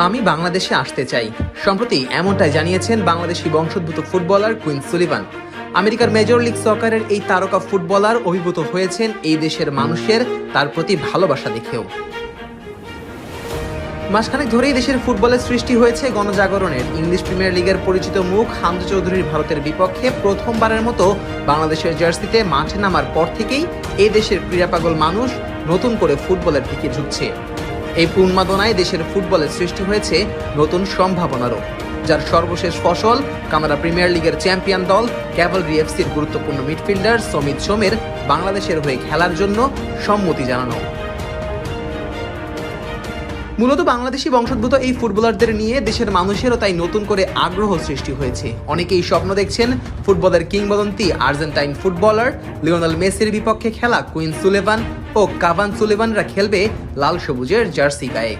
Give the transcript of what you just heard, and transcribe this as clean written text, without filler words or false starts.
আমি বাংলাদেশে আসতে চাই। সম্প্রতি এমনটাই জানিয়েছেন বাংলাদেশি বংশোদ্ভূত ফুটবলার কুইন সুলিভান। আমেরিকার মেজর লিগ সকারের এই তারকা ফুটবলার অভিভূত হয়েছেন এই দেশের মানুষের তার প্রতি ভালোবাসা দেখেও। মাসখানেক ধরেই দেশের ফুটবলের সৃষ্টি হয়েছে গণজাগরণের। ইংলিশ প্রিমিয়ার লিগের পরিচিত মুখ হামজা চৌধুরীর ভারতের বিপক্ষে প্রথমবারের মতো বাংলাদেশের জার্সিতে মাঠে নামার পর থেকেই এই দেশের ক্রীড়াপাগল মানুষ নতুন করে ফুটবলের দিকে ঝুঁকছে। এই উন্মাদনায় দেশের ফুটবলের সৃষ্টি হয়েছে নতুন সম্ভাবনারও, যার সর্বশেষ ফসল কানাডা প্রিমিয়ার লিগের চ্যাম্পিয়ন দল ক্যাভালরি এফসির গুরুত্বপূর্ণ মিডফিল্ডার সমিত সোমের বাংলাদেশের হয়ে খেলার জন্য সম্মতি জানানো। মূলত বাংলাদেশি বংশোদ্ভূত এই ফুটবলারদের নিয়ে দেশের মানুষেরও তাই নতুন করে আগ্রহ সৃষ্টি হয়েছে। অনেকেই স্বপ্ন দেখছেন ফুটবলের কিংবদন্তি আর্জেন্টাইন ফুটবলার লিওনেল মেসির বিপক্ষে খেলা কুইন সুলিভান ও কাভান সুলিভানরা খেলবে লাল সবুজের জার্সি গায়ে।